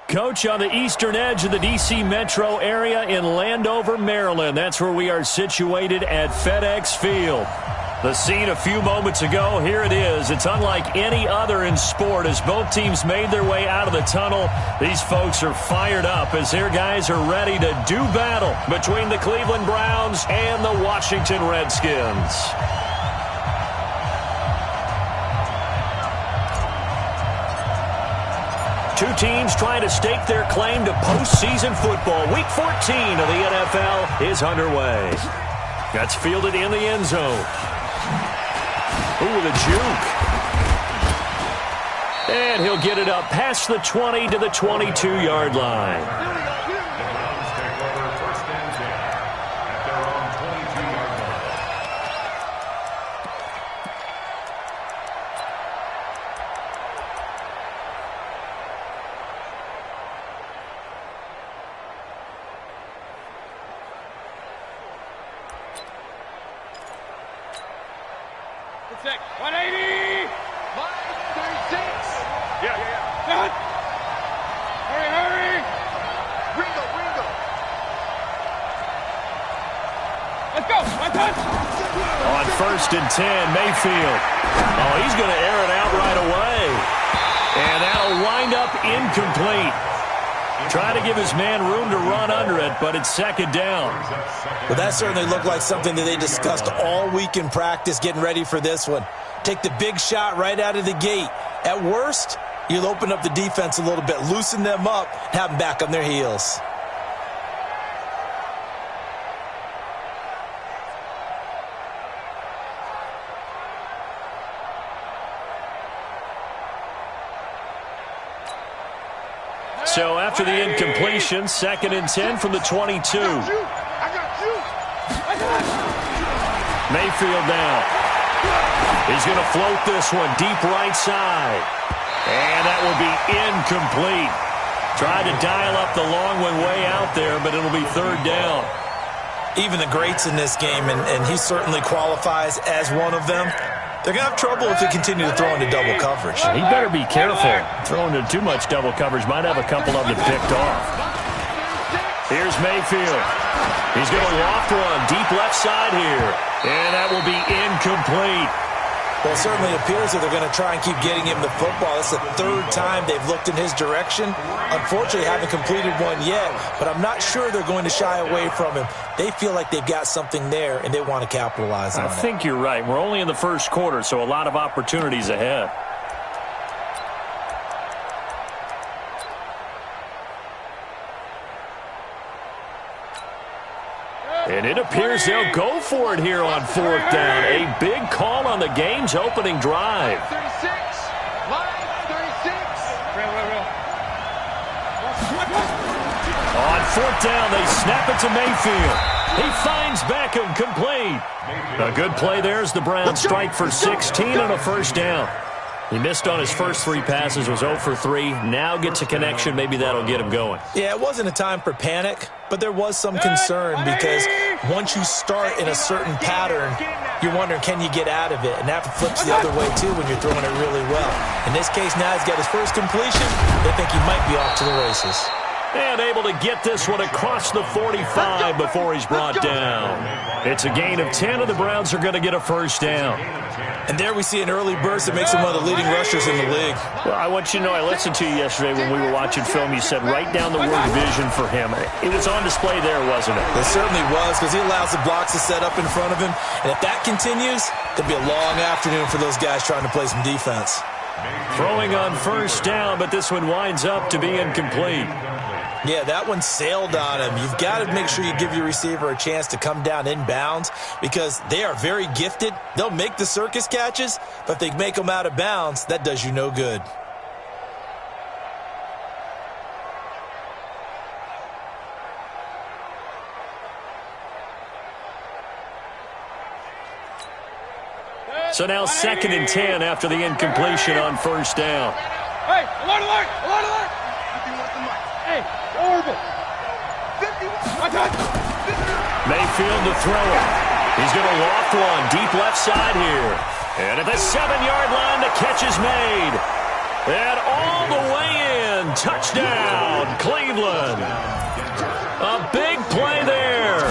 Coach, on the eastern edge of the D.C. metro area in Landover, Maryland. That's where we are situated at FedEx Field. The scene a few moments ago, here it is. It's unlike any other in sport as both teams made their way out of the tunnel. These folks are fired up as their guys are ready to do battle between the Cleveland Browns and the Washington Redskins. Two teams trying to stake their claim to postseason football. Week 14 of the NFL is underway. That's fielded in the end zone. Ooh, the juke. And he'll get it up past the 20 to the 22-yard line. On 1st and 10, Mayfield. Oh, he's going to air it out right away. And that'll wind up incomplete. Try to give his man room to run under it, but it's 2nd down. Well, that certainly looked like something that they discussed all week in practice getting ready for this one. Take the big shot right out of the gate. At worst, you'll open up the defense a little bit, loosen them up, have them back on their heels. So after the incompletion, 2nd and 10 from the 22. Mayfield now. He's going to float this one deep right side. And that will be incomplete. Tried to dial up the long one way out there, but it'll be 3rd down. Even the greats in this game, and he certainly qualifies as one of them, they're going to have trouble if they continue to throw into double coverage. He better be careful. Throwing into too much double coverage might have a couple of them picked off. Here's Mayfield. He's going to loft one deep left side here. And that will be incomplete. Well, it certainly appears that they're going to try and keep getting him the football. It's the 3rd time they've looked in his direction. Unfortunately, haven't completed one yet, but I'm not sure they're going to shy away from him. They feel like they've got something there, and they want to capitalize on it. I think you're right. We're only in the 1st quarter, so a lot of opportunities ahead. And it appears they'll go for it here on 4th down. A big call on the game's opening drive. 36. On 4th down, they snap it to Mayfield. He finds Beckham complete. A good play there as the Browns strike for 16 on a 1st down. He missed on his first 3 passes, was 0 for 3. Now gets a connection. Maybe that'll get him going. Yeah, it wasn't a time for panic, but there was some concern because once you start in a certain pattern, you're wondering, can you get out of it? And that flips the other way, too, when you're throwing it really well. In this case, now he's got his first completion. They think he might be off to the races. And able to get this one across the 45 before he's brought down. It's a gain of 10, and the Browns are going to get a 1st down. And there we see an early burst that makes him one of the leading rushers in the league. Well, I want you to know, I listened to you yesterday when we were watching film. You said write down the word vision for him. It was on display there, wasn't it? It certainly was, because he allows the blocks to set up in front of him. And if that continues, it'll be a long afternoon for those guys trying to play some defense. Throwing on 1st down, but this one winds up to be incomplete. Yeah, that one sailed on him. You've got to make sure you give your receiver a chance to come down inbounds because they are very gifted. They'll make the circus catches, but if they make them out of bounds, that does you no good. So now 2nd and 10 after the incompletion on 1st down. Hey, alert, alert, alert, alert. Hey, Orville. Mayfield to throw it. He's going to loft one deep left side here. And at the 7-yard line, the catch is made. And all the way in. Touchdown, Cleveland. A big play there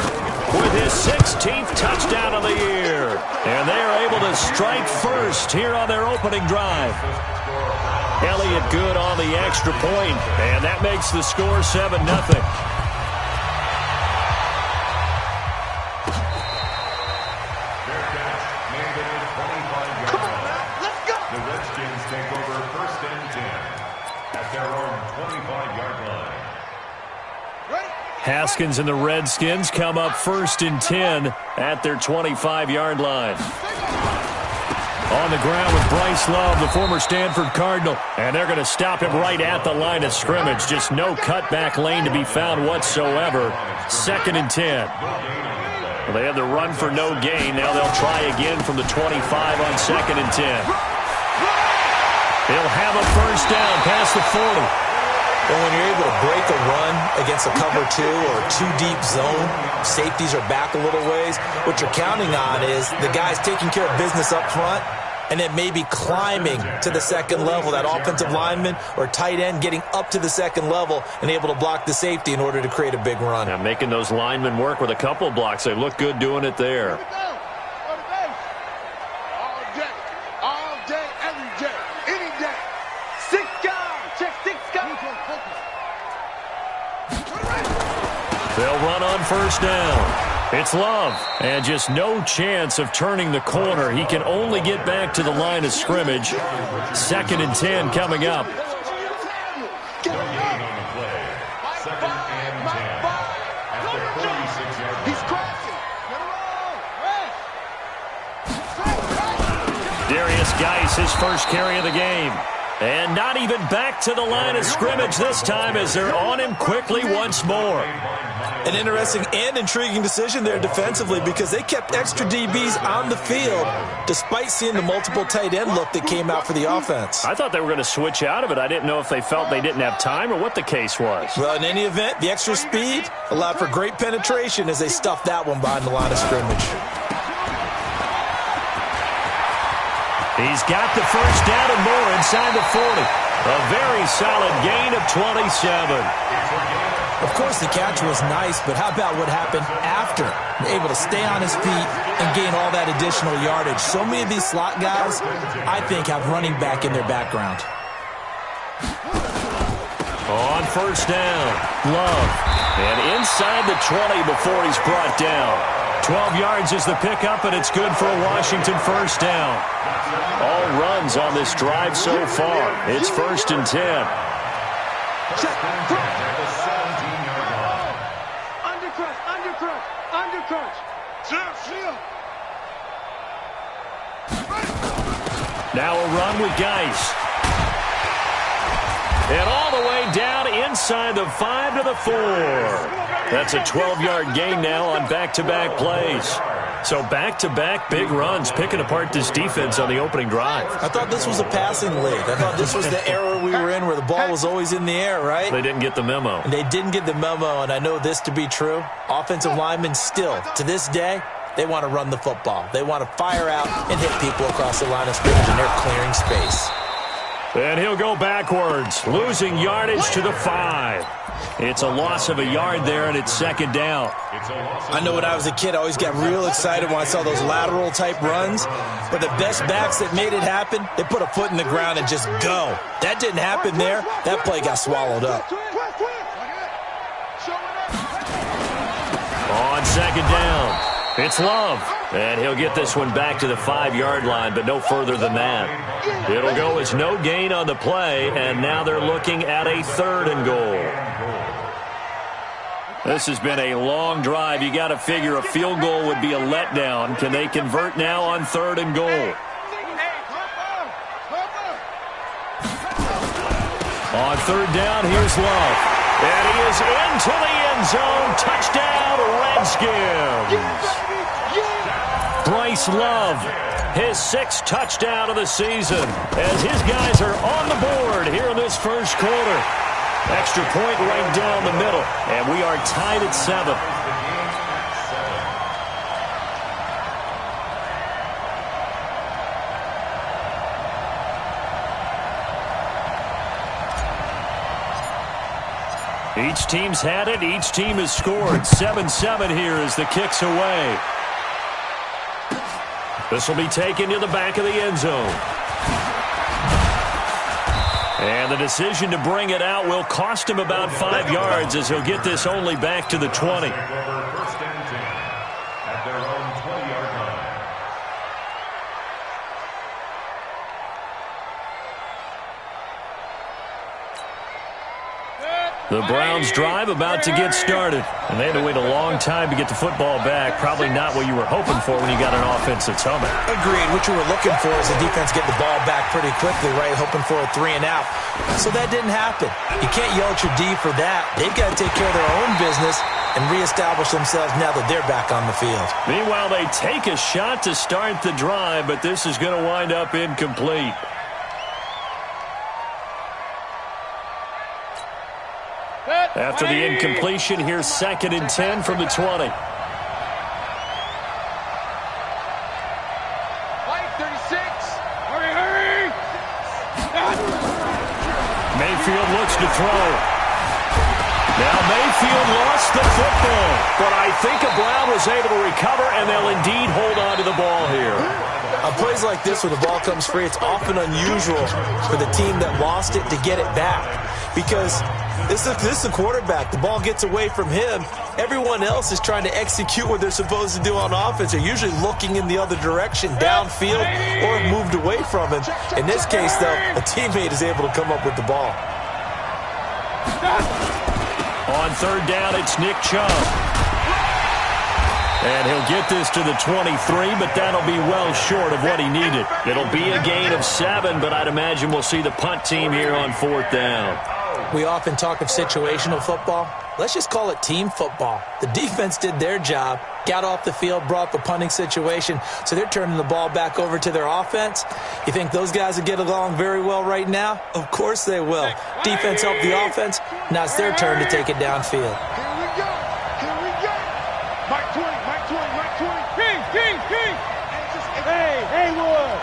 with his 16th touchdown of the year. And they are able to strike first here on their opening drive. Elliott good on the extra point, and that makes the score 7-0. Haskins and the Redskins come up 1st and 10 at their 25-yard line. On the ground with Bryce Love, the former Stanford Cardinal. And they're going to stop him right at the line of scrimmage. Just no cutback lane to be found whatsoever. 2nd and 10. Well, they had the run for no gain. Now they'll try again from the 25 on 2nd and 10. He'll have a first down past the 40. And when you're able to break a run against a cover 2 or a 2-deep zone, safeties are back a little ways. What you're counting on is the guys taking care of business up front and then maybe climbing to the second level, that offensive lineman or tight end getting up to the second level and able to block the safety in order to create a big run. Now making those linemen work with a couple of blocks. They look good doing it there. They'll run on first down. It's Love, and just no chance of turning the corner. He can only get back to the line of scrimmage. 2nd and 10 coming up. Darius Geis, his first carry of the game. And not even back to the line of scrimmage this time as they're on him quickly once more. An interesting and intriguing decision there defensively because they kept extra DBs on the field despite seeing the multiple tight end look that came out for the offense. I thought they were going to switch out of it. I didn't know if they felt they didn't have time or what the case was. Well, in any event, the extra speed allowed for great penetration as they stuffed that one behind the line of scrimmage. He's got the first down and more inside the 40. A very solid gain of 27. Of course, the catch was nice, but how about what happened after? Able to stay on his feet and gain all that additional yardage. So many of these slot guys, I think, have running back in their background. On first down, Love. And inside the 20 before he's brought down. 12 yards is the pickup, and it's good for a Washington first down. All runs on this drive so far. It's 1st and 10. Now a run with Geis. And all the way down inside the 5 to the 4. That's a 12-yard gain now on back-to-back plays. So back-to-back big runs, picking apart this defense on the opening drive. I thought this was a passing league. I thought this was the era we were in where the ball was always in the air, right? They didn't get the memo. And they didn't get the memo, and I know this to be true. Offensive linemen still, to this day, they want to run the football. They want to fire out and hit people across the line of scrimmage, and they're clearing space. And he'll go backwards, losing yardage to the 5. It's a loss of a yard there, and it's 2nd down. I know when I was a kid, I always got real excited when I saw those lateral-type runs. But the best backs that made it happen, they put a foot in the ground and just go. That didn't happen there. That play got swallowed up. On 2nd down, it's Love. And he'll get this one back to the 5-yard line, but no further than that. It'll go as no gain on the play, and now they're looking at a 3rd and goal. This has been a long drive. You got to figure a field goal would be a letdown. Can they convert now on 3rd and goal? On 3rd down, here's Love. And he is into the end zone. Touchdown, Redskins. Bryce Love, his 6th touchdown of the season, as his guys are on the board here in this first quarter. Extra point right down the middle, and we are tied at 7. Each team's had it. Each team has scored. 7-7 here as the kick's away. This will be taken to the back of the end zone. And the decision to bring it out will cost him about 5 yards as he'll get this only back to the 20. The Browns drive about to get started. And they had to wait a long time to get the football back. Probably not what you were hoping for when you got an offense that's humming. Agreed. What you were looking for is the defense get the ball back pretty quickly, right? Hoping for a 3 and out. So that didn't happen. You can't yell at your D for that. They've got to take care of their own business and reestablish themselves now that they're back on the field. Meanwhile, they take a shot to start the drive, but this is going to wind up incomplete. After the incompletion, here's 2nd and 10 from the 20. 36. Hurry! Mayfield looks to throw. Now Mayfield lost the football, but I think a Brown was able to recover, and they'll indeed hold on to the ball here. On plays like this where the ball comes free, it's often unusual for the team that lost it to get it back because this is a quarterback. The ball gets away from him. Everyone else is trying to execute what they're supposed to do on offense. They're usually looking in the other direction, downfield, or moved away from him. In this case, though, a teammate is able to come up with the ball. On 3rd down, it's Nick Chubb. And he'll get this to the 23, but that'll be well short of what he needed. It'll be a gain of 7, but I'd imagine we'll see the punt team here on 4th down. We often talk of situational football. Let's just call it team football. The defense did their job, got off the field, brought up a punting situation, so they're turning the ball back over to their offense. You think those guys will get along very well right now? Of course they will. Defense helped the offense. Now it's their turn to take it downfield. Here we go. Mike 20. King. Hey, Wood.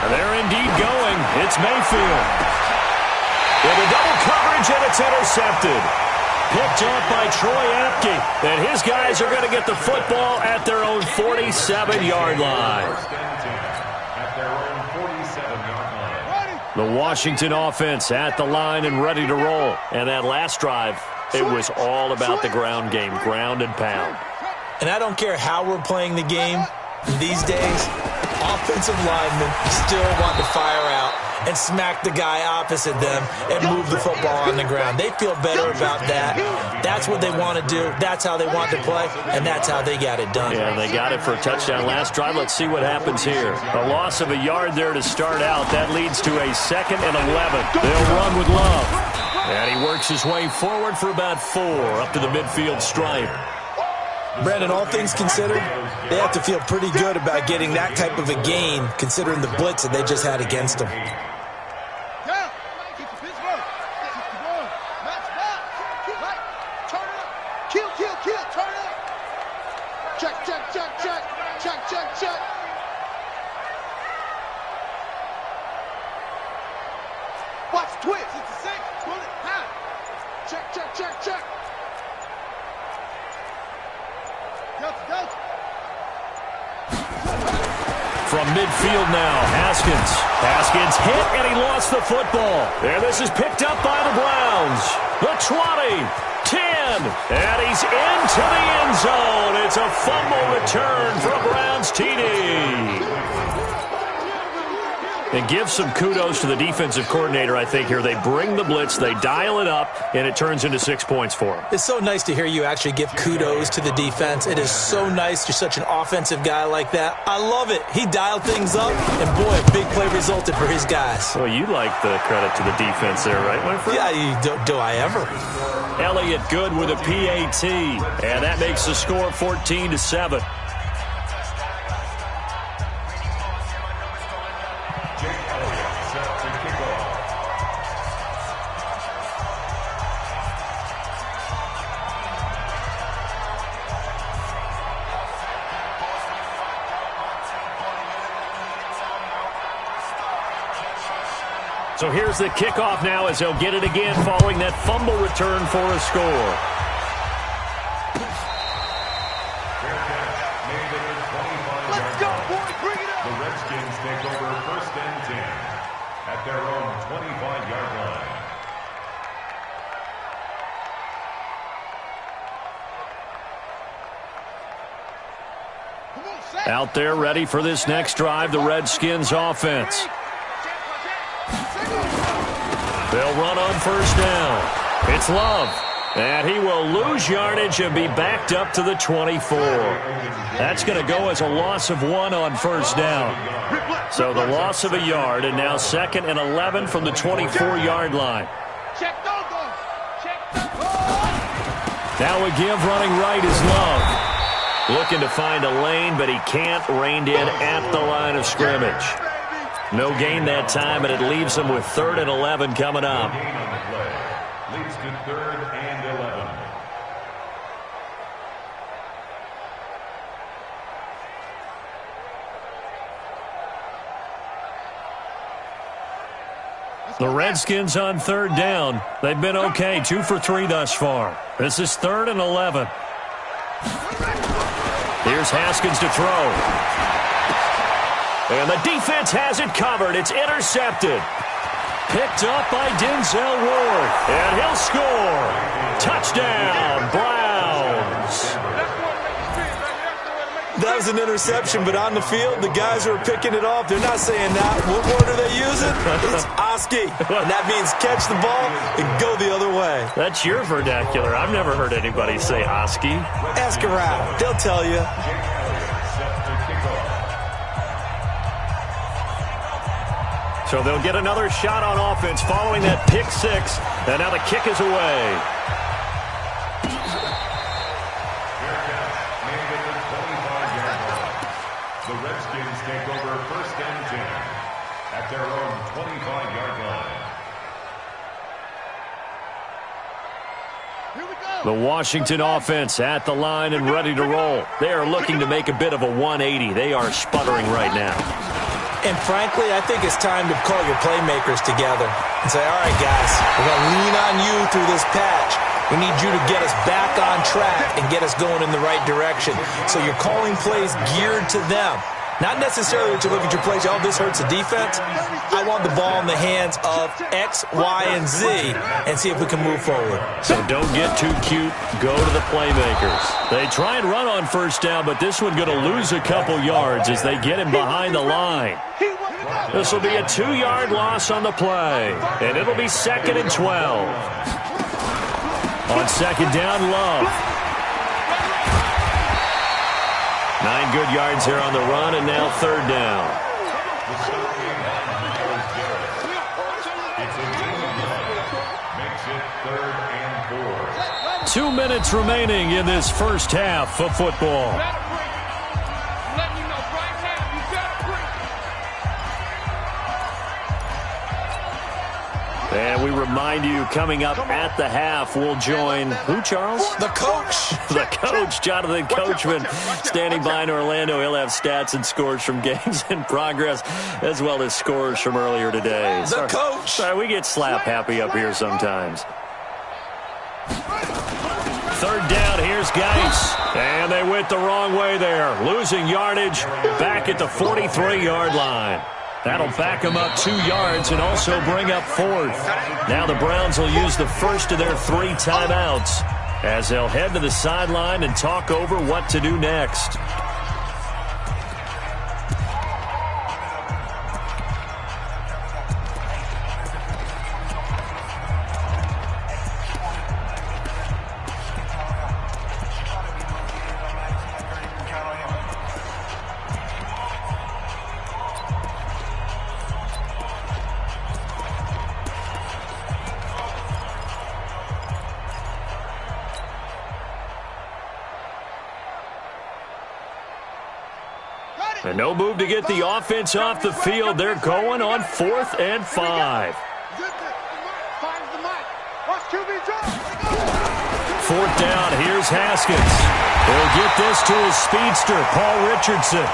And they're indeed going. It's Mayfield. With a double coverage, and it's intercepted. Picked off by Troy Apke. And his guys are going to get the football at their own 47-yard line. The Washington offense at the line and ready to roll. And that last drive, it was all about the ground game, ground and pound. And I don't care how we're playing the game these days, offensive linemen still want to fire out and smack the guy opposite them and move the football on the ground. They feel better about that. That's what they want to do. That's how they want to play, and that's how they got it done. Yeah, they got it for a touchdown last drive. Let's see what happens here. A loss of a yard there to start out. That leads to a 2nd and 11. They'll run with Love. And he works his way forward for about 4 up to the midfield stripe. Brandon, all things considered, they have to feel pretty good about getting that type of a gain, considering the blitz that they just had against them. Check. Watch twitch. 66. Pull it. High. Check. From midfield now, Haskins. Haskins hit, and he lost the football. And this is picked up by the Browns. The 20, 10, and he's into the end zone. It's a fumble return for a Browns TD. And give some kudos to the defensive coordinator, I think, here. They bring the blitz, they dial it up, and it turns into 6 points for them. It's so nice to hear you actually give kudos to the defense. It is so nice. You're such an offensive guy like that. I love it. He dialed things up, and boy, a big play resulted for his guys. Well, you like the credit to the defense there, right, my friend? Yeah, do I ever? Elliott good with a PAT, and that makes the score 14-7. So here's the kickoff now as they'll get it again following that fumble return for a score. Let's go, boys. Bring it up. The Redskins take over 1st and 10 at their own 25-yard line. Out there ready for this next drive, the Redskins offense. They'll run on 1st down. It's Love. And he will lose yardage and be backed up to the 24. That's going to go as a loss of 1 on 1st down. So the loss of a yard, and now 2nd and 11 from the 24-yard line. Now a give running right is Love. Looking to find a lane, but he can't. Reined in at the line of scrimmage. No gain that time, and it leaves him with 3rd and 11 coming up. Leads to 3rd and 11. The Redskins on 3rd down. They've been okay, 2 for 3 thus far. This is 3rd and 11. Here's Haskins to throw. And the defense has it covered. It's intercepted. Picked up by Denzel Ward. And he'll score. Touchdown, Browns. That was an interception, but on the field, the guys who are picking it off, they're not saying that. What word are they using? It's Oski. And that means catch the ball and go the other way. That's your vernacular. I've never heard anybody say Oski. Ask around. They'll tell you. So they'll get another shot on offense following that pick 6. And now the kick is away. The Redskins take over 1st and 10 at their own 25-yard line. The Washington offense at the line and ready to roll. They are looking to make a bit of a 180. They are sputtering right now. And frankly, I think it's time to call your playmakers together and say, all right, guys, we're going to lean on you through this patch. We need you to get us back on track and get us going in the right direction. So you're calling plays geared to them. Not necessarily to look at your plays, oh, this hurts the defense. I want the ball in the hands of X, Y, and Z and see if we can move forward. So don't get too cute. Go to the playmakers. They try and run on 1st down, but this one going to lose a couple yards as they get him behind the line. This will be a 2-yard loss on the play, and it'll be 2nd and 12. On 2nd down, Love. 9 good yards here on the run, and now 3rd down. 2 minutes remaining in this first half of football. And we remind you, coming up at the half, we'll join who, Charles? The coach. The coach, Jonathan Coachman, standing by in Orlando. He'll have stats and scores from games in progress, as well as scores from earlier today. The coach. Sorry, we get slap happy up here sometimes. 3rd down, here's Geis. And they went the wrong way there. Losing yardage back at the 43-yard line. That'll back them up 2 yards and also bring up 4th. Now the Browns will use the first of their 3 timeouts as they'll head to the sideline and talk over what to do next. And no move to get the offense off the field. They're going on 4th and 5. 4th down, here's Haskins. He'll get this to his speedster, Paul Richardson.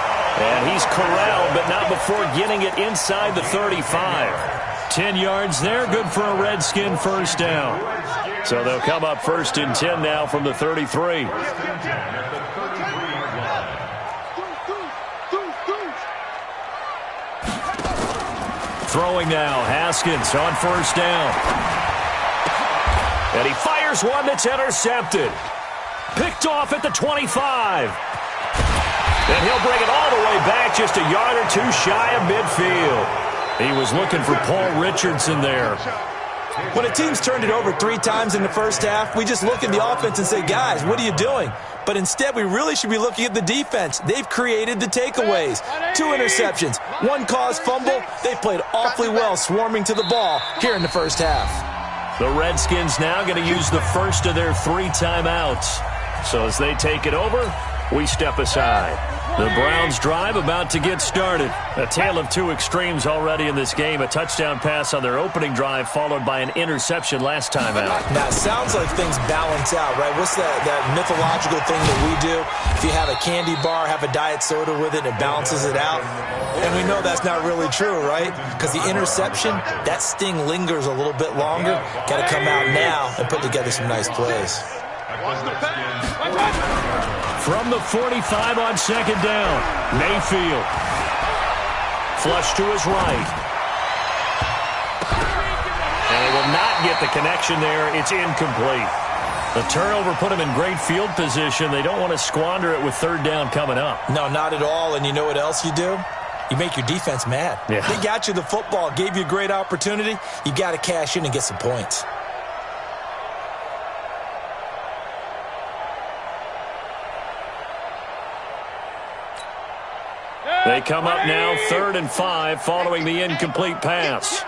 And he's corralled, but not before getting it inside the 35. 10 yards there. Good for a Redskin first down. So they'll come up 1st and 10 now from the 33. Throwing now, Haskins on 1st down. And he fires one that's intercepted. Picked off at the 25. And he'll bring it all the way back just a yard or two shy of midfield. He was looking for Paul Richardson there. When a team's turned it over 3 times in the first half, we just look at the offense and say, guys, what are you doing? But instead, we really should be looking at the defense. They've created the takeaways. 2 interceptions, 1 caused fumble. They played awfully well swarming to the ball here in the first half. The Redskins now going to use the first of their 3 timeouts. So as they take it over, we step aside. The Browns drive about to get started. A tale of 2 extremes already in this game. A touchdown pass on their opening drive followed by an interception last time out. Now, it sounds like things balance out, right? What's that mythological thing that we do? If you have a candy bar, have a diet soda with it, it balances it out. And we know that's not really true, right? Because the interception, that sting lingers a little bit longer. Got to come out now and put together some nice plays. From the 45 on 2nd down, Mayfield. Flush to his right. And they will not get the connection there. It's incomplete. The turnover put him in great field position. They don't want to squander it with 3rd down coming up. No, not at all. And you know what else you do? You make your defense mad. Yeah. They got you the football, gave you a great opportunity. You got to cash in and get some points. They come up now 3rd and 5 following the incomplete pass.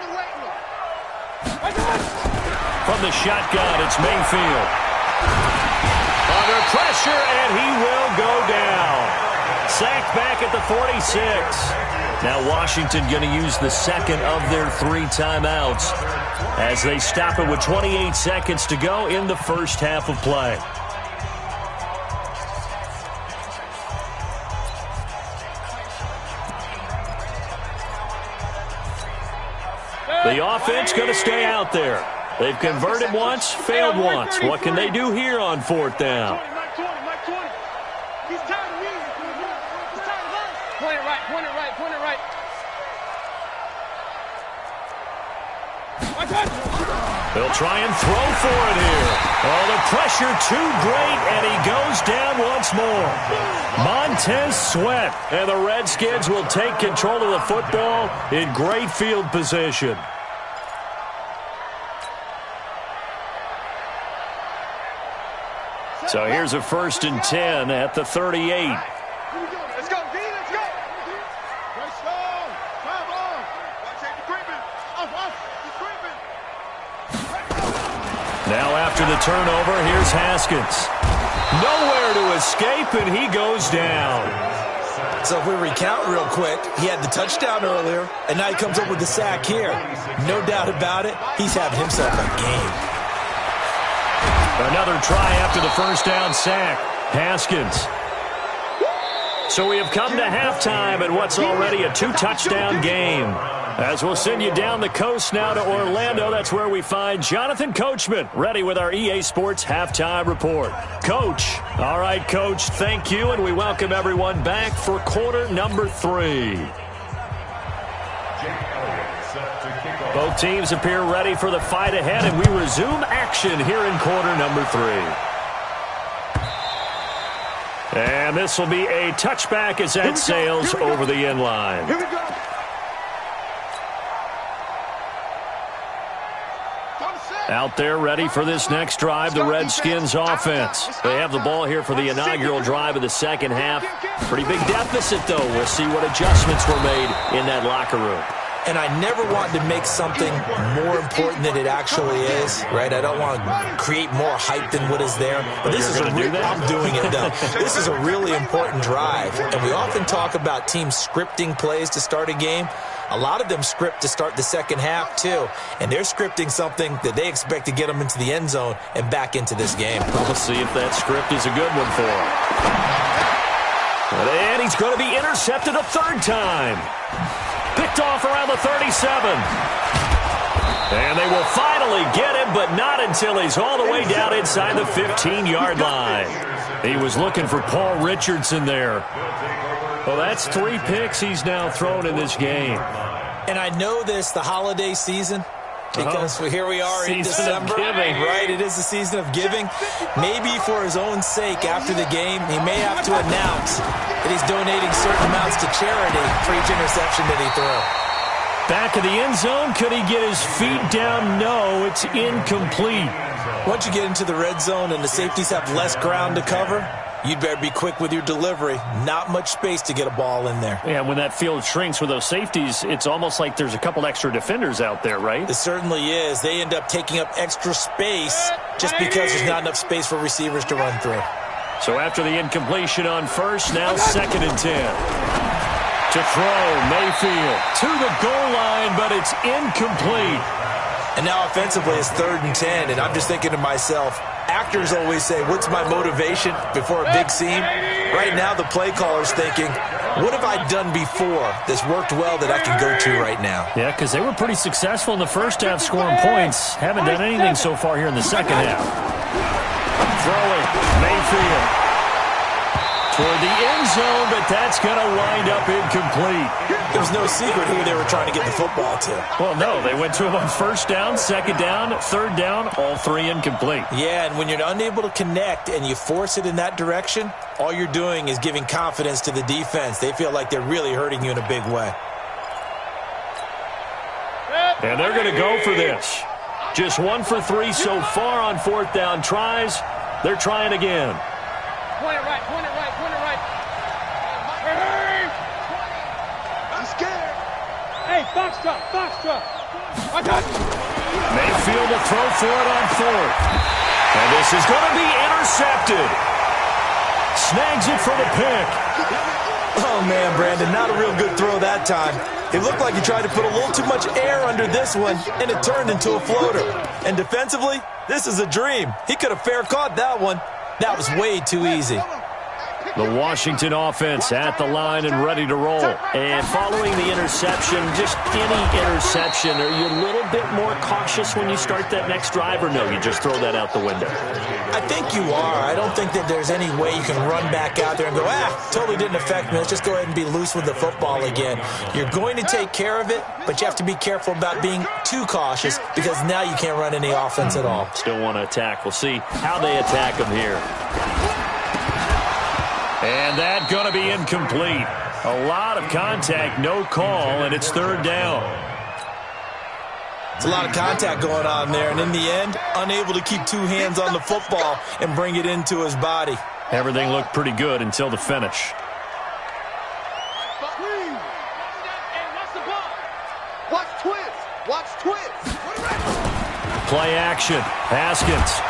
From the shotgun, it's Mayfield. Under pressure, and he will go down. Sacked back at the 46. Now Washington going to use the 2nd of their 3 timeouts as they stop it with 28 seconds to go in the first half of play. The offense going to stay out there. They've converted once, failed once. What can they do here on 4th down? He's tired of me. He's tired of us. Point it right, point it right, point it right. They'll try and throw for it here. Oh, the pressure too great, and he goes down once more. Montez Sweat, and the Redskins will take control of the football in great field position. So here's a 1st and 10 at the 38. Let's go, D, let's go. Let's go. Come on. Watch the creeping. Off, he's creeping. Now after the turnover, here's Haskins. Nowhere to escape, and he goes down. So if we recount real quick, he had the touchdown earlier, and now he comes up with the sack here. No doubt about it, he's having himself a game. Another try after the 1st down sack. Haskins. So we have come to halftime in what's already a 2-touchdown game. As we'll send you down the coast now to Orlando, that's where we find Jonathan Coachman, ready with our EA Sports Halftime Report. Coach. All right, Coach, thank you, and we welcome everyone back for quarter number 3. Both teams appear ready for the fight ahead, and we resume action here in quarter number 3. And this will be a touchback as that sails over the end line. Here we go. Out there ready for this next drive, the Redskins offense. They have the ball here for the inaugural drive of the second half. Pretty big deficit, though. We'll see what adjustments were made in that locker room. And I never want to make something more important than it actually is, right? I don't want to create more hype than what is there. But this is I'm doing it, though. This is a really important drive. And we often talk about teams scripting plays to start a game. A lot of them script to start the second half, too. And they're scripting something that they expect to get them into the end zone and back into this game. We'll see if that script is a good one for him. And he's going to be intercepted a 3rd time. Picked off around the 37. And they will finally get him, but not until he's all the way down inside the 15-yard line. He was looking for Paul Richardson there. Well, that's 3 picks he's now thrown in this game. And I know this, the holiday season, because here we are in December. Right, it is the season of giving. Maybe for his own sake, after the game, he may have to announce that he's donating certain amounts to charity for each interception that he threw. Back of the end zone, could he get his feet down? No, it's incomplete. Once you get into the red zone and the safeties have less ground to cover, you'd better be quick with your delivery. Not much space to get a ball in there. Yeah, when that field shrinks with those safeties, it's almost like there's a couple extra defenders out there, right? It certainly is. They end up taking up extra space just because there's not enough space for receivers to run through. So after the incompletion on first, now 2nd and 10. To throw, Mayfield to the goal line, but it's incomplete. And now offensively it's 3rd and 10, and I'm just thinking to myself, actors always say, what's my motivation before a big scene? Right now the play caller's thinking, what have I done before that's worked well that I can go to right now? Yeah, because they were pretty successful in the first half scoring points. Haven't done anything so far here in the second half. Throwing, Mayfield toward the end zone, but that's going to wind up incomplete. There's no secret who they were trying to get the football to. Well, no, they went to him on 1st down, 2nd down, 3rd down, all 3 incomplete. Yeah, and when you're unable to connect and you force it in that direction, all you're doing is giving confidence to the defense. They feel like they're really hurting you in a big way. And they're going to go for this. Just 1 for 3 so far on 4th down tries. They're trying again. Point it right, point it right, point it right. I'm scared. Hey, box drop, box drop. I got you. Mayfield will throw for it on 4th. And this is going to be intercepted. Snags it for the pick. Oh, man, Brandon, not a real good throw that time. It looked like he tried to put a little too much air under this one, and it turned into a floater. And defensively, this is a dream. He could have fair caught that one. That was way too easy. The Washington offense at the line and ready to roll. And following the interception, just any interception, are you a little bit more cautious when you start that next drive, or no, you just throw that out the window? I think you are. I don't think that there's any way you can run back out there and go, totally didn't affect me. Let's just go ahead and be loose with the football again. You're going to take care of it, but you have to be careful about being too cautious because now you can't run any offense at all. Still want to attack. We'll see how they attack them here. And that's going to be incomplete. A lot of contact, no call, and it's 3rd down. It's a lot of contact going on there, and in the end, unable to keep 2 hands on the football and bring it into his body. Everything looked pretty good until the finish. Watch twist. Watch twist. Play action. Haskins.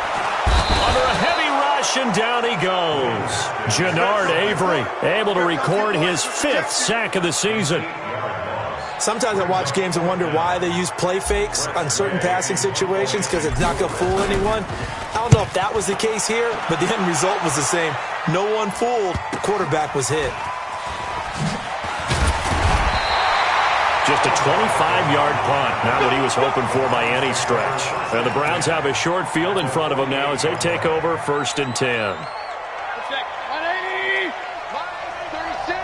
Under a heavy rush, and down he goes. Jannard Avery able to record his 5th sack of the season. Sometimes I watch games and wonder why they use play fakes on certain passing situations because it's not going to fool anyone. I don't know if that was the case here, but the end result was the same. No one fooled. The quarterback was hit. Just a 25-yard punt, not what he was hoping for by any stretch. And the Browns have a short field in front of them now as they take over 1st and 10. 180. 36.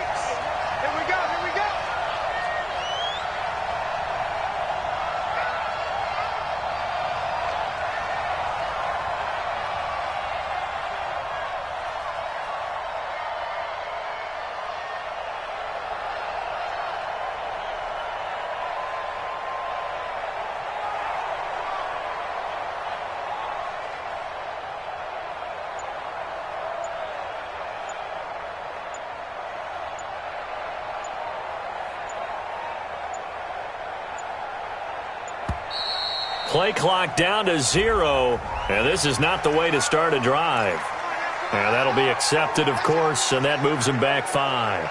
Here we go, here we go. Play clock down to 0, and this is not the way to start a drive. And that'll be accepted, of course, and that moves him back 5.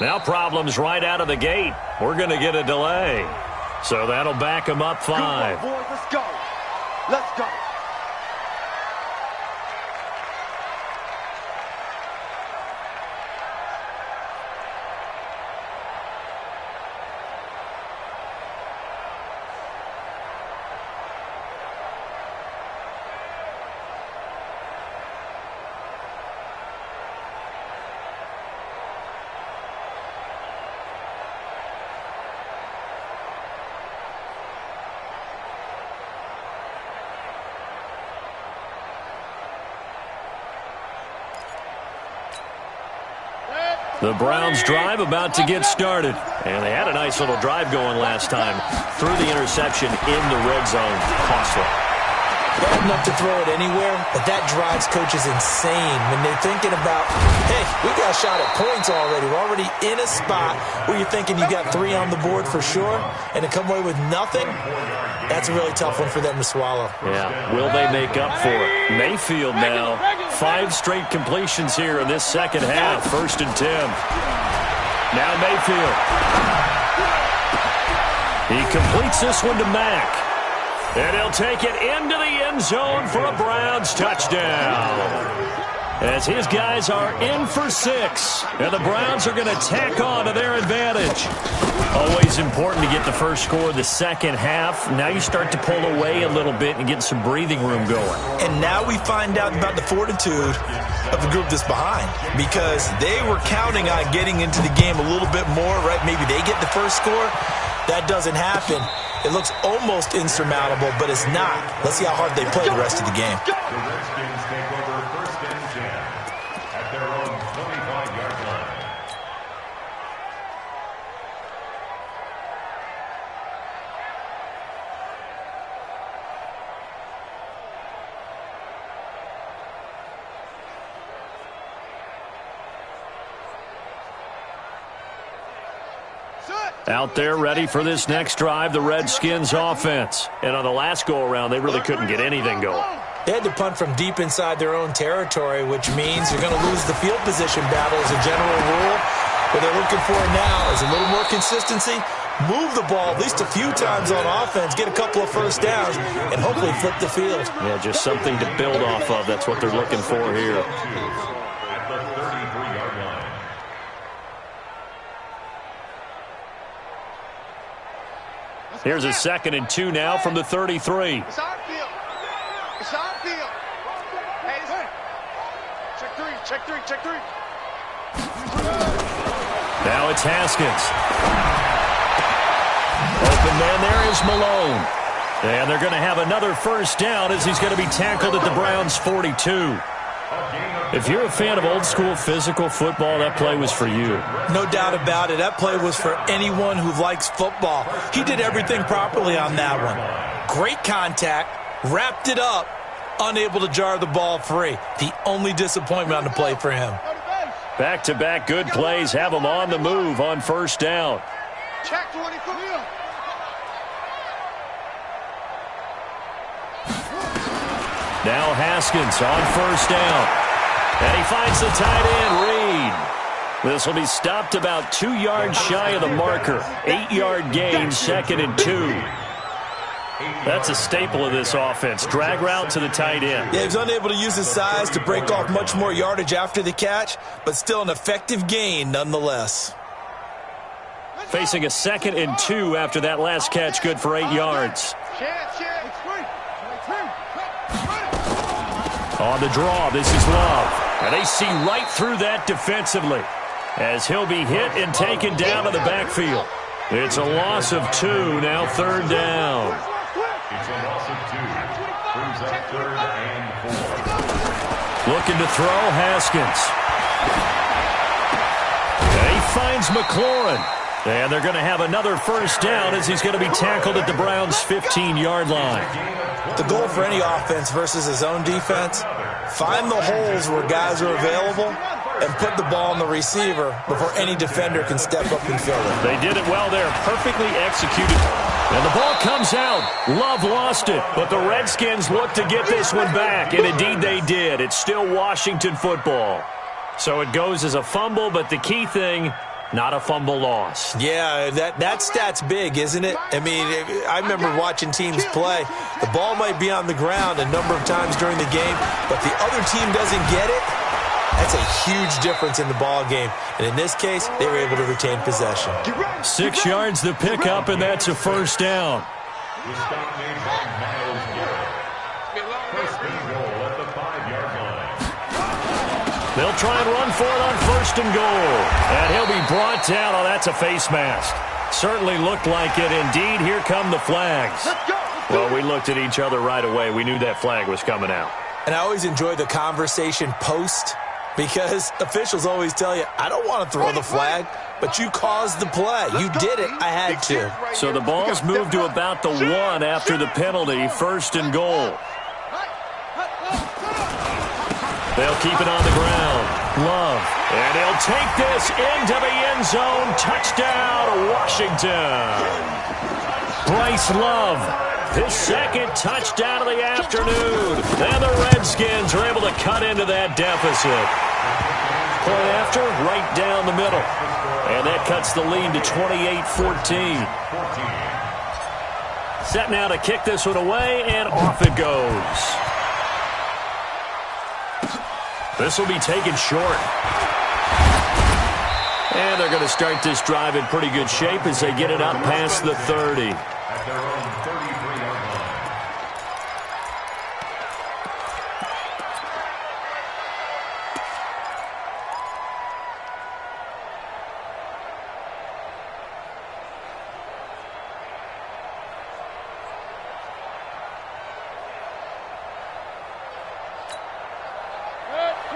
Now problems right out of the gate. We're going to get a delay. So that'll back them up 5. Come on, boys, let's go. Let's go. The Browns drive about to get started. And they had a nice little drive going last time. Threw the interception in the red zone. Costly. Bad enough to throw it anywhere, but that drives coaches insane when they're thinking about, hey, we got a shot at points already. We're already in a spot where you're thinking you got 3 on the board for sure, and to come away with nothing, that's a really tough one for them to swallow. Yeah, will they make up for it? Mayfield now, 5 straight completions here in this second half. 1st and 10. Now Mayfield. He completes this one to Mack. And he'll take it into the end zone for a Browns touchdown. As his guys are in for 6. And the Browns are going to tack on to their advantage. Always important to get the first score of the second half. Now you start to pull away a little bit and get some breathing room going. And now we find out about the fortitude of the group that's behind. Because they were counting on getting into the game a little bit more, right? Maybe they get the first score. That doesn't happen. It looks almost insurmountable, but it's not. Let's see how hard they play the rest of the game. The Redskins take over 1st and 10 at their own 25-yard line. Out there ready for this next drive, the Redskins offense. And on the last go-around, they really couldn't get anything going. They had to punt from deep inside their own territory, which means you're going to lose the field position battle as a general rule. What they're looking for now is a little more consistency, move the ball at least a few times on offense, get a couple of first downs, and hopefully flip the field. Yeah, just something to build off of. That's what they're looking for here. At the 33-yard line. Here's a 2nd and 2 now from the 33. It's our field. It's our field. Hey, check 3, check 3, check 3. Now it's Haskins. Open man there is Malone. And they're going to have another first down as he's going to be tackled at the Browns' 42. If you're a fan of old-school physical football, that play was for you. No doubt about it. That play was for anyone who likes football. He did everything properly on that one. Great contact, wrapped it up, unable to jar the ball free. The only disappointment on the play for him. Back-to-back good plays have him on the move on first down. Check 24. Now Haskins on first down. And he finds the tight end, Reed. This will be stopped about 2 yards shy of the marker. 8-yard gain, 2nd and 2. That's a staple of this offense. Drag route to the tight end. Yeah, he was unable to use his size to break off much more yardage after the catch, but still an effective gain nonetheless. Facing a 2nd and 2 after that last catch, good for 8 yards. On the draw, this is Love. And they see right through that defensively as he'll be hit and taken down to the backfield. It's a loss of 2, now 3rd down. It's a loss of 2. Brings up 3rd and 4. Looking to throw, Haskins. And he finds McLaurin. And they're going to have another first down as he's going to be tackled at the Browns' 15-yard line. The goal for any offense versus his own defense, find the holes where guys are available and put the ball on the receiver before any defender can step up and fill it. They did it well there, perfectly executed. And the ball comes out. Love lost it, but the Redskins look to get this one back, and indeed they did. It's still Washington football. So it goes as a fumble, but the key thing, Not a fumble loss. Yeah, that stat's big, isn't it? I mean, I remember watching teams play. The ball might be on the ground a number of times during the game, but the other team doesn't get it. That's a huge difference in the ball game. And in this case, they were able to retain possession. 6 yards the pickup, and that's a first down. The stop made by Miles Garrett. First and goal at the 5-yard line. They'll try and run for it on first and goal. And he'll be brought down. Oh, that's a face mask. Certainly looked like it. Indeed, here come the flags. Well, we looked at each other right away. We knew that flag was coming out. And I always enjoy the conversation post, because officials always tell you, I don't want to throw the flag, but you caused the play. You did it. I had to. So the ball's moved to about the 1 after the penalty, first and goal. They'll keep it on the ground. Love. And he'll take this into the end zone. Touchdown, Washington. Bryce Love. His second touchdown of the afternoon. And the Redskins are able to cut into that deficit. Point after, right down the middle. And that cuts the lead to 28-14. Set now to kick this one away, and off it goes. This will be taken short. And they're going to start this drive in pretty good shape as they get it up past the 30. At their own 33-yard line.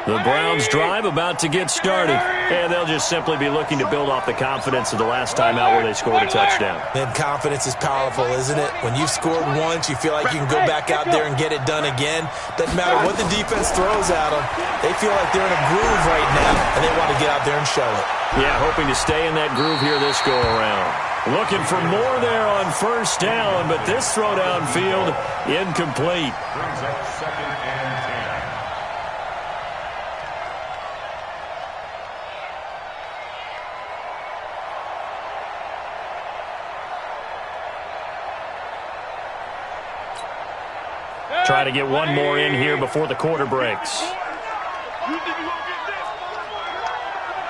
The Browns drive about to get started, and they'll just simply be looking to build off the confidence of the last time out where they scored a touchdown. And confidence is powerful, isn't it? When you've scored once, you feel like you can go back out there and get it done again. Doesn't matter what the defense throws at them. They feel like they're in a groove right now, and they want to get out there and show it. Yeah, hoping to stay in that groove here this go-around. Looking for more there on first down, but this throw downfield incomplete. Brings up second and 10. Try to get one more in here before the quarter breaks. You think you gonna get this?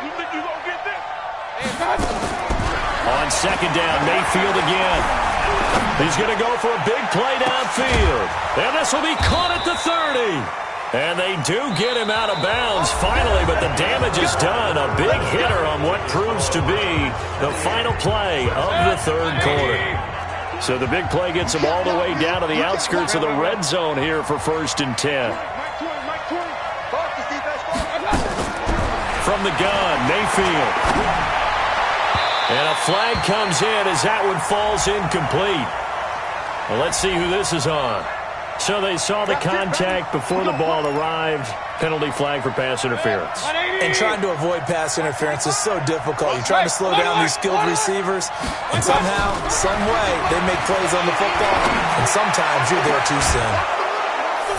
You think you gonna get this? On second down, Mayfield again. He's going to go for a big play downfield. And this will be caught at the 30. And they do get him out of bounds finally, but the damage is done. A big hitter on what proves to be the final play of the third quarter. So the big play gets him all the way down to the outskirts of the red zone here for first and 10. From the gun, Mayfield. And a flag comes in as that one falls incomplete. Well, let's see who this is on. So they saw the contact before the ball arrived. Penalty flag for pass interference. And trying to avoid pass interference is so difficult. You're trying to slow down these skilled receivers, and somehow, some way, they make plays on the football, and sometimes you're there too soon.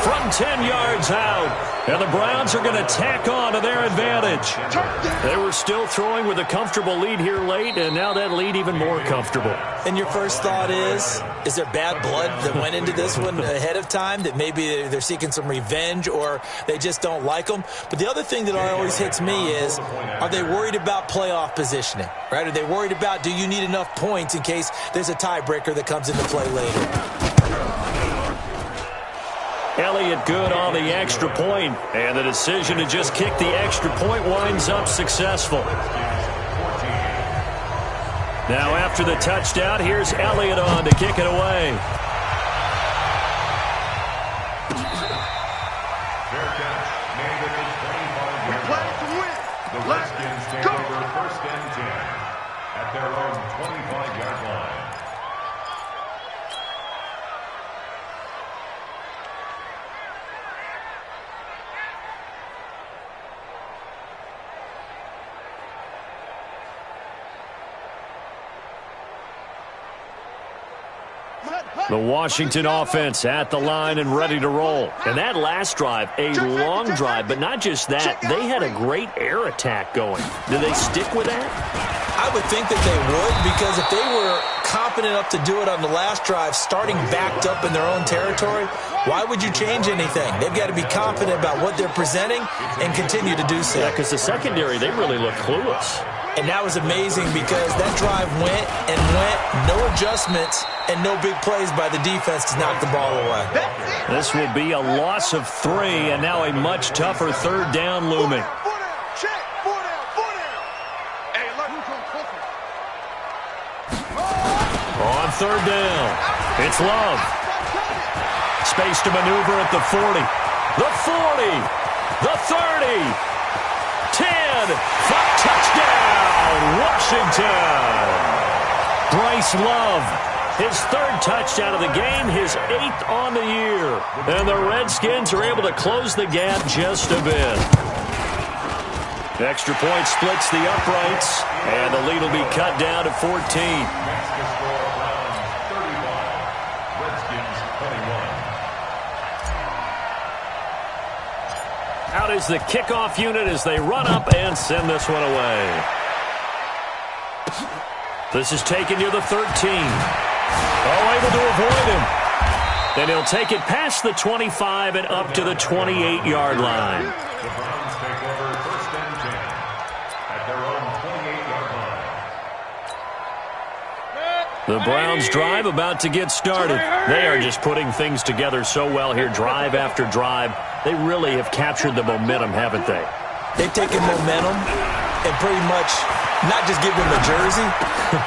From 10 yards out, and the Browns are going to tack on to their advantage. They were still throwing with a comfortable lead here late, and now that lead even more comfortable. And your first thought is there bad blood that went into this one ahead of time, that maybe they're seeking some revenge or they just don't like them? But the other thing that always hits me is, are they worried about playoff positioning, right? Are they worried about, do you need enough points in case there's a tiebreaker that comes into play later? Elliott good on the extra point, and the decision to just kick the extra point winds up successful. Now after the touchdown, here's Elliott on to kick it away. Fair catch made at the 25-yard line. The Redskins take over first and 10 at their own 25-yard line. The Washington offense at the line and ready to roll. And that last drive, a long drive, but not just that. They had a great air attack going. Do they stick with that? I would think that they would, because if they were confident enough to do it on the last drive, starting backed up in their own territory, why would you change anything? They've got to be confident about what they're presenting and continue to do so. Yeah, because the secondary, they really look clueless. And that was amazing because that drive went and went, no adjustments, and no big plays by the defense to knock the ball away. This will be a loss of 3, and now a much tougher third down looming. On third down, it's Love. Space to maneuver at the 40. The 40. The 30. 10. Touchdown, Washington. Bryce Love, his 3rd touchdown of the game, his 8th on the year. And the Redskins are able to close the gap just a bit. Extra point splits the uprights, and the lead will be cut down to 14. Out is the kickoff unit as they run up and send this one away. This is taken near the 13. Oh, able to avoid him. Then he'll take it past the 25 and up to the 28-yard line. The Browns take over 1st and 10 at their own 28-yard line. The Browns drive about to get started. They are just putting things together so well here, drive after drive. They really have captured the momentum, haven't they? They've taken momentum and pretty much not just give them a jersey,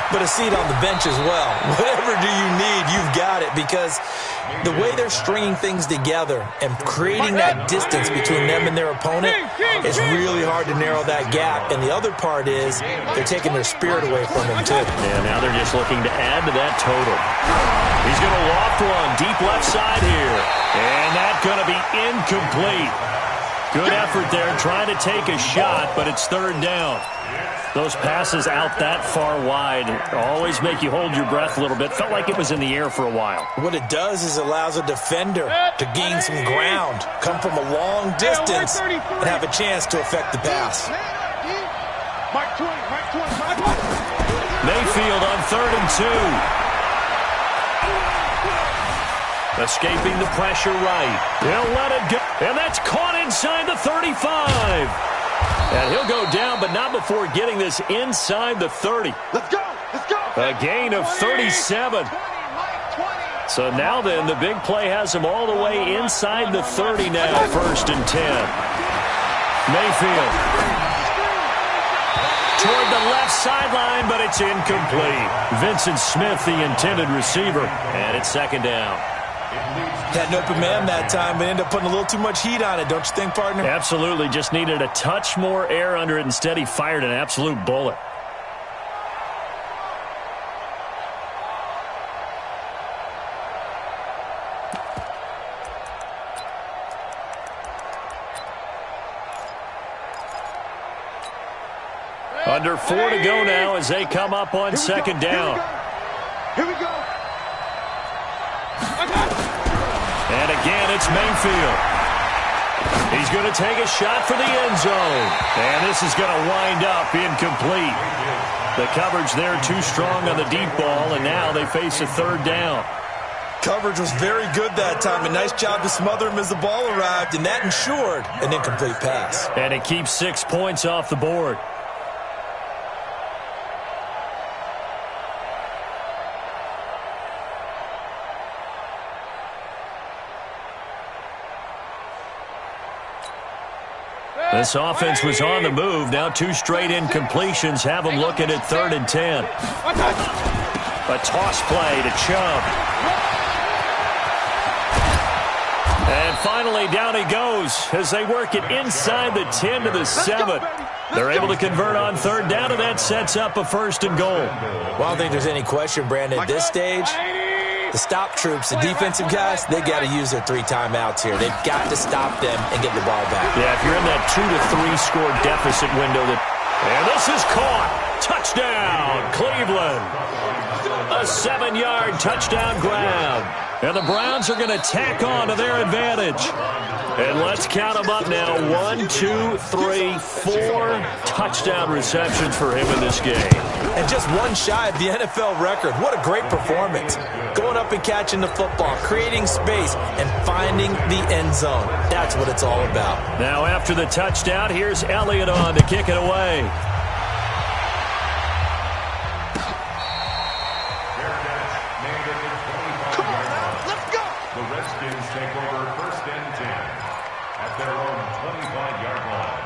but a seat on the bench as well. Whatever do you need, you've got it, because the way they're stringing things together and creating that distance between them and their opponent, it's really hard to narrow that gap. And the other part is they're taking their spirit away from them, too. Yeah, now they're just looking to add to that total. He's going to loft one deep left side here. And that's going to be incomplete. Good effort there trying to take a shot, but it's 3rd down. Those passes out that far wide always make you hold your breath a little bit. Felt like it was in the air for a while. What it does is it allows a defender to gain some ground, come from a long distance, and have a chance to affect the pass. Mayfield on 3rd and 2. Escaping the pressure right. He'll let it go. And that's caught inside the 35. And he'll go down, but not before getting this inside the 30. Let's go. Let's go. A gain of 37. So now then, the big play has him all the way inside the 30 now, 1st and 10. Mayfield. Toward the left sideline, but it's incomplete. Vincent Smith, the intended receiver, and it's 2nd down. Had an open man that time, but ended up putting a little too much heat on it, don't you think, partner? Absolutely. Just needed a touch more air under it. Instead, he fired an absolute bullet. Under 4 to go now as they come up on 2nd down. Here we go. And again, it's Mayfield. He's going to take a shot for the end zone. And this is going to wind up incomplete. The coverage there too strong on the deep ball, and now they face a 3rd down. Coverage was very good that time. A nice job to smother him as the ball arrived, and that ensured an incomplete pass. And it keeps 6 points off the board. This offense was on the move. Now 2 straight incompletions have them looking at 3rd and 10. A toss play to Chubb. And finally, down he goes as they work it inside the 10 to the 7. They're able to convert on 3rd down, and that sets up a 1st and goal. Well, I don't think there's any question, Brandon, at this stage, the stop troops, the defensive guys, they got to use their 3 timeouts here. They've got to stop them and get the ball back. Yeah, if you're in that 2 to 3 score deficit window. And this is caught. Touchdown, Cleveland. A 7-yard touchdown grab. And the Browns are going to tack on to their advantage. And let's count them up now. 1, 2, 3, 4 touchdown receptions for him in this game. And just one shy of the NFL record. What a great performance. Going up and catching the football, creating space, and finding the end zone. That's what it's all about. Now after the touchdown, here's Elliott on to kick it away. The Redskins take over 1st and 10 at their own 25-yard line.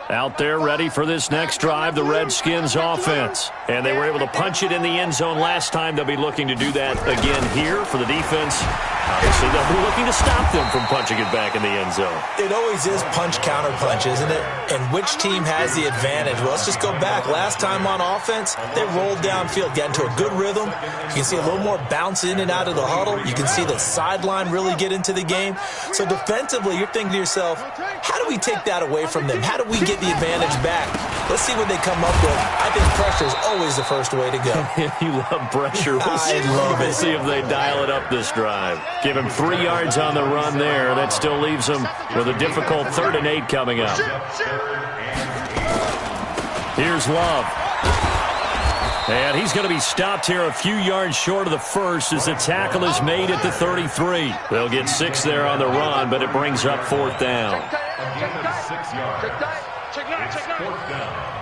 Out there ready for this next drive, the Redskins offense. And they were able to punch it in the end zone last time. They'll be looking to do that again here for the defense. Obviously, they'll be looking to stop them from punching it back in the end zone. It always is punch-counter-punch, isn't it? And which team has the advantage? Well, let's just go back. Last time on offense, they rolled downfield, got into a good rhythm. You can see a little more bounce in and out of the huddle. You can see the sideline really get into the game. So defensively, you're thinking to yourself, how do we take that away from them? How do we get the advantage back? Let's see what they come up with. I think pressure is always the first way to go. You love pressure. I love it. We'll see if they dial it up this drive. Give him 3 yards on the run there. That still leaves him with a difficult 3rd and 8 coming up. Here's Love. And he's going to be stopped here a few yards short of the first as the tackle is made at the 33. They'll get 6 there on the run, but it brings up 4th down. A gain of 6 yards. It's 4th down.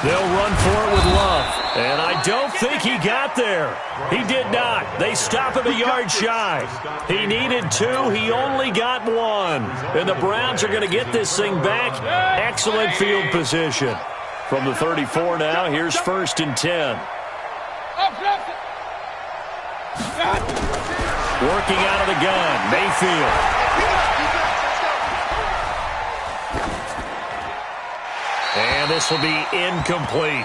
They'll run for it with Love. And I don't think he got there. He did not. They stop him a yard shy. He needed 2. He only got 1. And the Browns are going to get this thing back. Excellent field position. From the 34 now, here's 1st and 10. Working out of the gun, Mayfield. And this will be incomplete.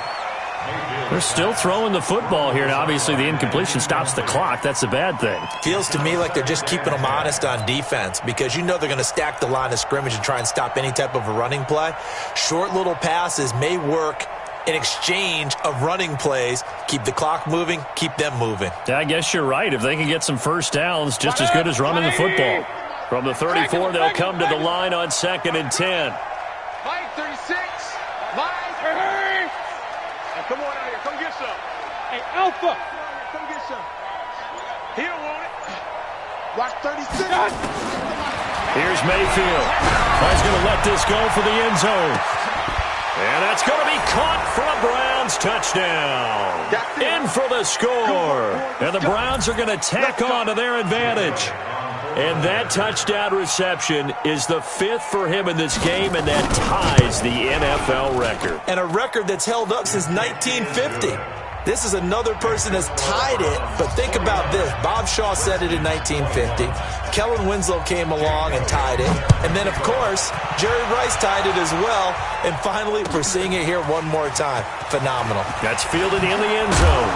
They're still throwing the football here. Now, obviously, the incompletion stops the clock. That's a bad thing. Feels to me like they're just keeping them honest on defense because you know they're going to stack the line of scrimmage and try and stop any type of a running play. Short little passes may work in exchange of running plays. Keep the clock moving, keep them moving. Yeah, I guess you're right. If they can get some first downs, just as good as running the football. From the 34, they'll come to the line on 2nd and 10. Mike, 36. Mike, hey. Come on out here. Come get some. Hey, Alpha. Come get some. He don't want it. Watch 36. Here's Mayfield. He's going to let this go for the end zone. And that's going to be caught for a Browns touchdown. In for the score. And the Browns are going to tack on to their advantage. And that touchdown reception is the 5th for him in this game, and that ties the NFL record. And a record that's held up since 1950. This is another person that's tied it, but think about this. Bob Shaw said it in 1950. Kellen Winslow came along and tied it. And then, of course, Jerry Rice tied it as well. And finally, we're seeing it here one more time. Phenomenal. That's fielded in the end zone.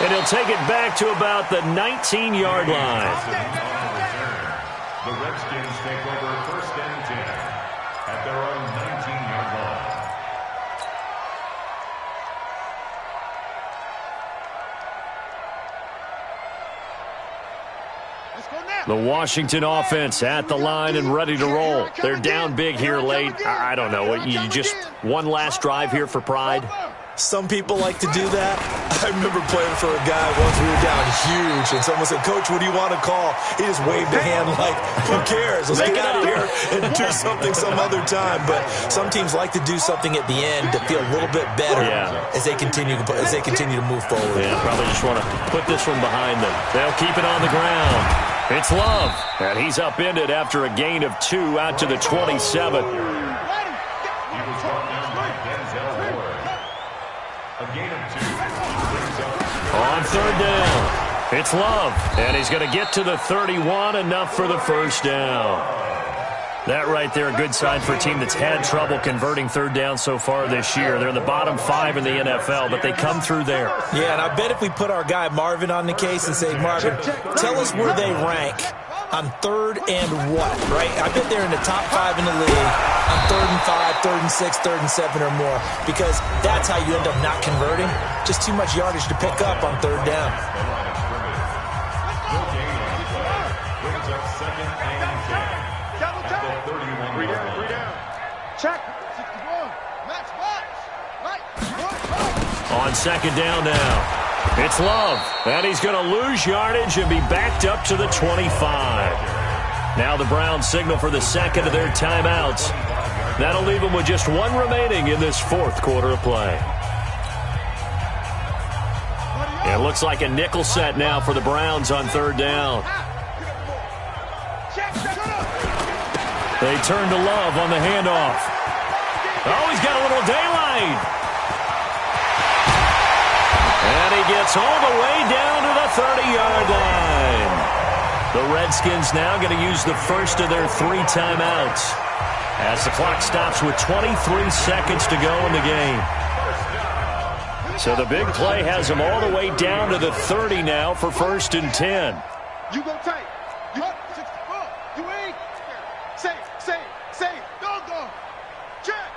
And he'll take it back to about the 19-yard line. The Redskins take over 1st and 10 at their own 19-yard line. The Washington offense at the line and ready to roll. They're down big here late. I don't know. You just one last drive here for pride? Some people like to do that. I remember playing for a guy once. We were down huge, and someone said, "Coach, what do you want to call?" He just waved a hand like, "Who cares? Let's get out of here and do something some other time." But some teams like to do something at the end to feel a little bit better as they continue to move forward. Yeah, probably just want to put this one behind them. They'll keep it on the ground. It's Love, and he's upended after a gain of 2 out to the 27. On 3rd down, it's Love, and he's going to get to the 31, enough for the first down. That right there, a good sign for a team that's had trouble converting 3rd down so far this year. They're in the bottom 5 in the NFL, but they come through there. Yeah, and I bet if we put our guy Marvin on the case and say, "Marvin, tell us where they rank on 3rd and what, right? I bet they're in the top 5 in the league on 3rd and 5, 3rd and 6, 3rd and 7 or more, because that's how you end up not converting. Just too much yardage to pick up on 3rd down. Check. On 2nd down now. It's Love, and he's going to lose yardage and be backed up to the 25. Now the Browns signal for the 2nd of their timeouts. That'll leave them with just 1 remaining in this 4th quarter of play. It looks like a nickel set now for the Browns on 3rd down. They turn to Love on the handoff. Oh, he's got a little daylight. And he gets all the way down to the 30-yard line. The Redskins now going to use the first of their 3 timeouts as the clock stops with 23 seconds to go in the game. So the big play has them all the way down to the 30 now for 1st and 10. You go tight. You up. 64. You ain't. Safe. Go. Check.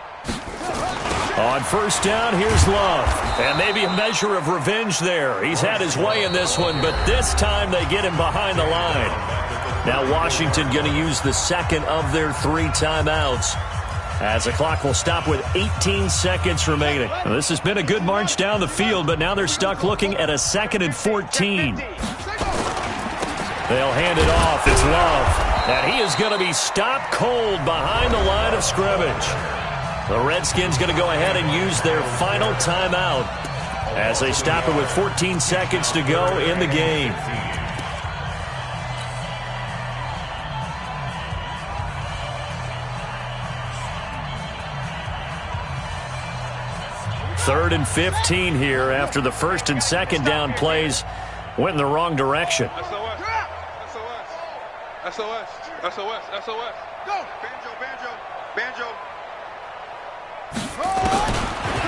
On 1st down, here's Love. And maybe a measure of revenge there. He's had his way in this one, but this time they get him behind the line. Now Washington going to use the 2nd of their 3 timeouts as the clock will stop with 18 seconds remaining. Now, this has been a good march down the field, but now they're stuck looking at a 2nd and 14. They'll hand it off. It's Love. And he is going to be stopped cold behind the line of scrimmage. The Redskins going to go ahead and use their final timeout as they stop it with 14 seconds to go in the game. Third and 15 here after the 1st and 2nd down plays went in the wrong direction. SOS. Go. Banjo.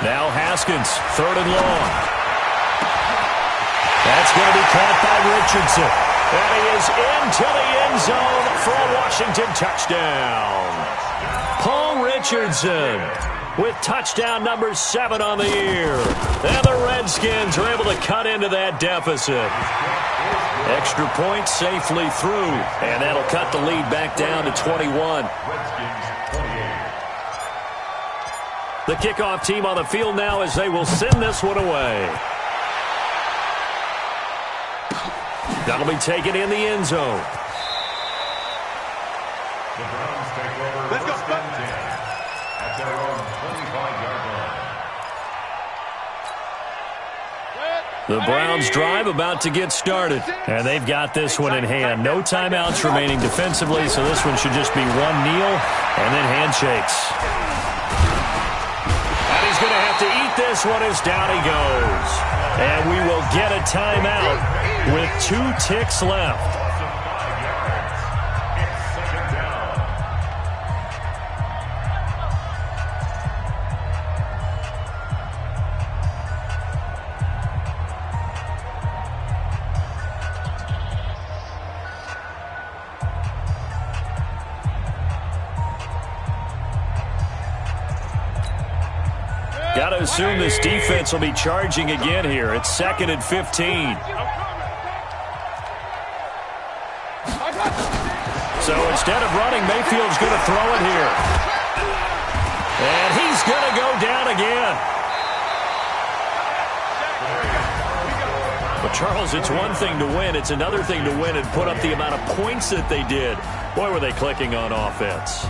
Now Haskins, 3rd and long. That's going to be caught by Richardson. And he is into the end zone for a Washington touchdown. Paul Richardson with touchdown number 7 on the year. And the Redskins are able to cut into that deficit. Extra point safely through. And that'll cut the lead back down to 21. The kickoff team on the field now as they will send this one away. That'll be taken in the end zone. The Browns take over. Let's go. At their own 25-yard line. The Browns drive about to get started. And they've got this one in hand. No timeouts remaining defensively, so this one should just be 1 kneel and then handshakes. Going to have to eat this one as down he goes. And we will get a timeout with 2 ticks left. Got to assume this defense will be charging again here. It's 2nd and 15. So instead of running, Mayfield's going to throw it here. And he's going to go down again. But, Charles, it's one thing to win. It's another thing to win and put up the amount of points that they did. Boy, were they clicking on offense.